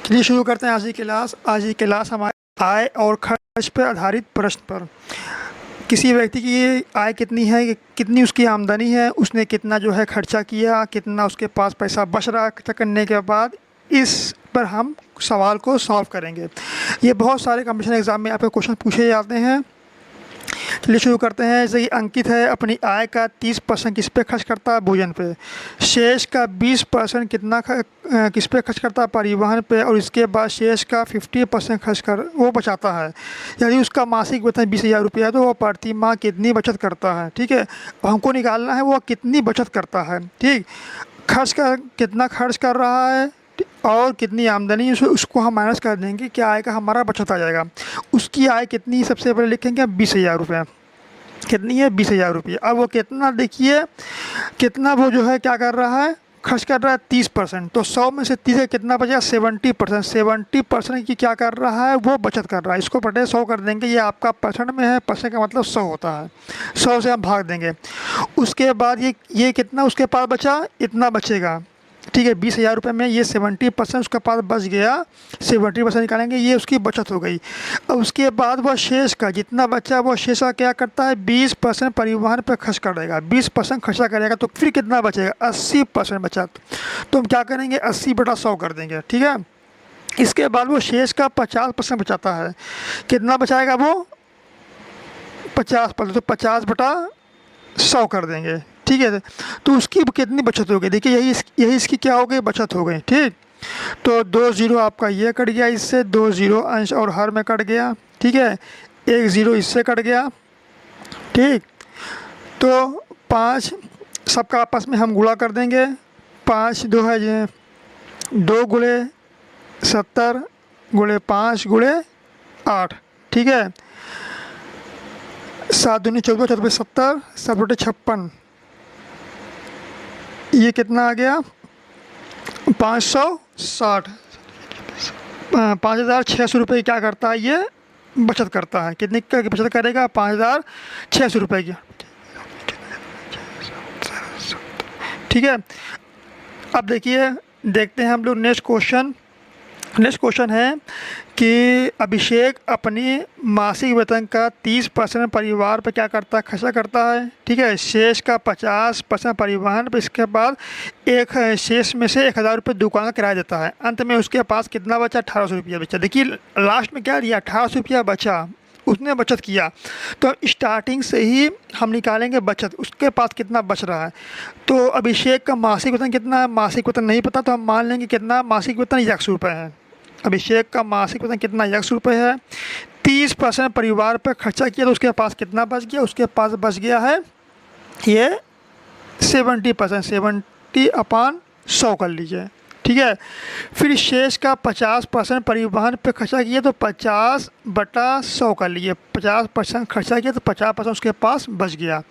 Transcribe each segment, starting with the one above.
चलिए शुरू करते हैं आज की क्लास। आज की क्लास हमारे आय और खर्च पर आधारित प्रश्न पर। किसी व्यक्ति की आय कितनी है, कितनी उसकी आमदनी है, उसने कितना जो है खर्चा किया, कितना उसके पास पैसा बच रहा है खर्चा करने के बाद, इस पर हम सवाल को सॉल्व करेंगे। ये बहुत सारे कंपटीशन एग्ज़ाम में आपके क्वेश्चन पूछे जाते हैं। चलिए शुरू करते हैं। जैसे कि अंकित है, अपनी आय का 30% किस पे खर्च करता है? भोजन पे। शेष का 20% कितना किस पे खर्च करता है? परिवहन पे। और इसके बाद शेष का 50% खर्च कर वो बचाता है। यदि उसका मासिक वेतन 20,000 रुपया है तो वो प्रति माह कितनी बचत करता है? ठीक है, हमको निकालना है वो कितनी बचत करता है। ठीक, कितना खर्च कर रहा है और कितनी आमदनी है, उसको हम माइनस कर देंगे, क्या आएगा हमारा? बचत आ जाएगा। उसकी आय कितनी सबसे पहले लिखेंगे? 20,000 रुपये। कितनी है? 20,000 रुपये। अब वो कितना, देखिए कितना वो जो है क्या कर रहा है, खर्च कर रहा है 30%। तो 100 में से 30 कितना बचा? 70%। 70% की क्या कर रहा है? वो बचत कर रहा है। इसको बटे 100 कर देंगे। ये आपका परसेंट में है, परसेंट का मतलब 100 होता है। 100 से हम भाग देंगे। उसके बाद ये कितना उसके पास बचा? इतना बचेगा। ठीक है, 20,000 रुपये में ये 70% उसके पास बच गया। 70% निकालेंगे, ये उसकी बचत हो गई। अब उसके बाद वह शेष का जितना बचा, वो शेष का क्या करता है? 20% परिवहन पर खर्च करेगा। 20% खर्चा करेगा तो फिर कितना बचेगा? 80% बचा। तो हम क्या करेंगे? 80/100 कर देंगे। ठीक है, इसके बाद वो शेष का 50% बचाता है। कितना बचाएगा वो? 50%। तो 50/100 कर देंगे। ठीक है, तो उसकी कितनी बचत हो गई? देखिए यही इसकी क्या हो गई? बचत हो गई। ठीक, तो 2 ज़ीरो आपका ये कट गया, इससे 2 ज़ीरो अंश और हर में कट गया। ठीक है, 1 ज़ीरो इससे कट गया। ठीक, तो 5 सबका आपस में हम गुणा कर देंगे। 5 2 है ये 2 गुणे 70 गुणे 5 गुणे 8। ठीक है, 7 दूनी 14, 14 70, 7/56। ये कितना आ गया? 560। 5,600 रुपये क्या करता है? ये बचत करता है। कितने की बचत करेगा? 5,600 रुपये की। ठीक है, अब देखिए देखते हैं हम लोग नेक्स्ट क्वेश्चन। नेक्स्ट क्वेश्चन है कि अभिषेक अपनी मासिक वेतन का 30% परिवार पर क्या करता है? खर्चा करता है। ठीक है, शेष का 50% परिवहन पर। इसके बाद एक शेष में से 1,000 रुपये दुकान का किराया देता है। अंत में उसके पास कितना बचा? 1,800 रुपया बचा। देखिए लास्ट में क्या दिया? 1,800 रुपया बचा, उसने बचत किया। तो स्टार्टिंग से ही हम निकालेंगे बचत, उसके पास कितना बच रहा है। तो अभिषेक का मासिक वेतन कितना है? मासिक वेतन नहीं पता तो हम मान लेंगे कितना? मासिक वेतन 100 रुपये है। अभिषेक का मासिक वेतन कितना? 100 रुपये है। 30% परिवार पर खर्चा किया तो उसके पास कितना बच गया? उसके पास बच गया है ये 70%। 70/100 कर लीजिए। ठीक है, फिर शेष का 50% परिवहन पे खर्चा किया तो 50/100 कर लीजिए। 50% खर्चा किया तो 50% उसके पास बच गया।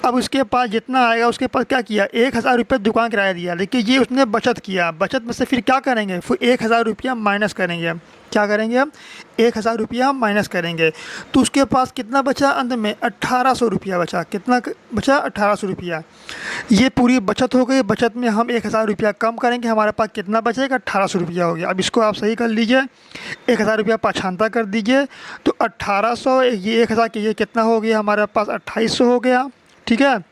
अब उसके पास जितना आएगा, उसके पास क्या किया? 1,000 रुपये दुकान किराया दिया। देखिए ये उसने बचत किया। बचत में से फिर क्या करेंगे? फिर 1,000 रुपया माइनस करेंगे। क्या करेंगे हम? 1,000 रुपया माइनस करेंगे तो उसके पास कितना बचा? अंत में 1,800 रुपया बचा। कितना बचा? 1,800 रुपया। ये पूरी बचत हो गई। बचत में हम 1,000 रुपया कम करेंगे, हमारे पास कितना बचेगा? 1,800 रुपया हो गया। अब इसको आप सही कर लीजिए, 1,000 रुपया पाछांता कर दीजिए तो 1,800 ये 1,000 की ये कितना हो गया? हमारे पास 2,800 हो गया। ठीक है,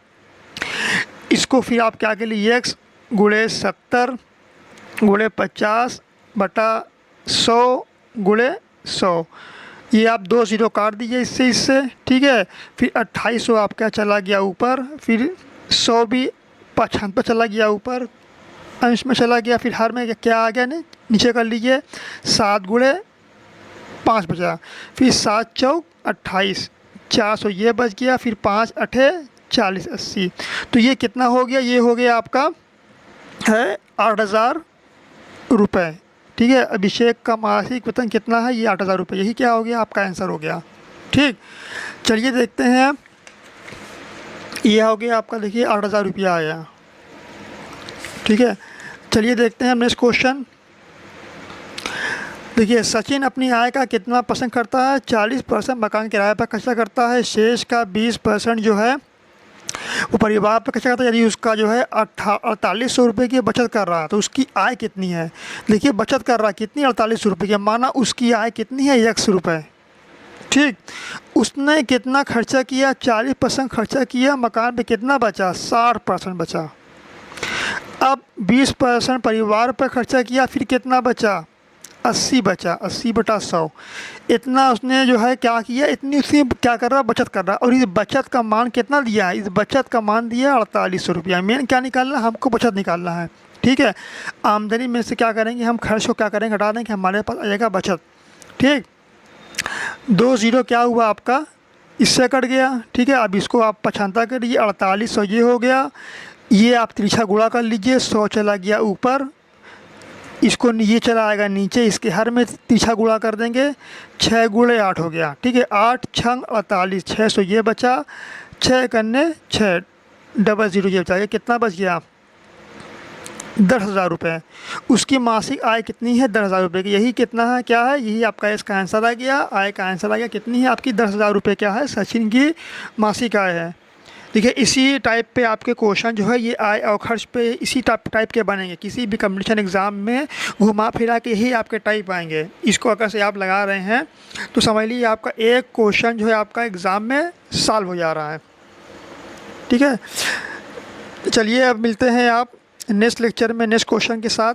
इसको फिर आप क्या कर लीजिए? x गुणे 70 गुणे 50/100 गुणे 100। ये आप 2 ज़ीरो काट दीजिए इससे। ठीक है, फिर 2,800 आपका चला गया ऊपर, फिर 100 भी 55 पर चला गया ऊपर, अंश में चला गया। फिर हर में क्या आ गया? नीचे कर लीजिए। 7 गुणे 5 बचा, फिर 7 चौक 28, 400 ये बच गया, फिर 5 अठे 40, 80। तो ये कितना हो गया? ये हो गया आपका है 8,000 रुपये। ठीक है, अभिषेक का मासिक वेतन कितना है? ये 8,000 रुपये। यही क्या हो गया? आपका आंसर हो गया। ठीक, चलिए देखते हैं। ये हो गया आपका, देखिए 8,000 रुपया आया। ठीक है, चलिए देखते हैं नेक्स्ट क्वेश्चन। देखिए सचिन अपनी आय का कितना परसेंट करता है? 40% मकान किराए पर खर्चा करता है। शेष का 20% जो है वो परिवार पर खर्चा करता है, यदि उसका जो है 4800 रुपये की बचत कर रहा है तो उसकी आय कितनी है। देखिए बचत कर रहा है कितनी, 4800 रुपये की, माना उसकी आय कितनी है, 100 रुपये। ठीक, उसने कितना खर्चा किया, 40% खर्चा किया, मकान पे कितना बचा, 60% बचा। अब 20% परिवार पर खर्चा किया, फिर कितना बचा, 80 बचा, 80/100। इतना उसने जो है क्या किया, इतनी उसकी क्या कर रहा, बचत कर रहा। और इस बचत का मान कितना दिया है, इस बचत का मान दिया 4800 रुपया। मेन क्या निकालना है, हमको बचत निकालना है। ठीक है, आमदनी में से क्या करेंगे, हम खर्च को क्या करेंगे, हटा देंगे, हमारे पास आ जाएगा बचत। ठीक, 2 0 क्या हुआ आपका, इससे कट गया। ठीक है, अब इसको आप पछानता करिए, 4800 ये हो गया, ये आप तिरछा गुणा कर लीजिए, 100 चला गया ऊपर, इसको ये चला आएगा नीचे, इसके हर में तिरछा गुणा कर देंगे, 6 गुणे 8 हो गया। ठीक है, 8 छंग 48, 600 ये बचा, 6 करने 6, 00 ये बचा, कितना बच गया, 10,000 रुपये। उसकी मासिक आय कितनी है, 10,000 रुपये की। यही कितना है, क्या है, यही आपका इसका आंसर आ गया, आय का आंसर आ गया। कितनी है आपकी, 10,000 रुपये क्या है, सचिन की मासिक आय है। देखिए इसी टाइप पे आपके क्वेश्चन जो है ये आय और खर्च पे इसी टाइप के बनेंगे। किसी भी कॉम्पिटिशन एग्ज़ाम में घुमा फिरा के ही आपके टाइप आएंगे। इसको अगर से आप लगा रहे हैं तो समझ लीजिए आपका एक क्वेश्चन जो है आपका एग्ज़ाम में सॉल्व हो जा रहा है। ठीक है, चलिए अब मिलते हैं आप नेक्स्ट लेक्चर में नेक्स्ट क्वेश्चन के साथ।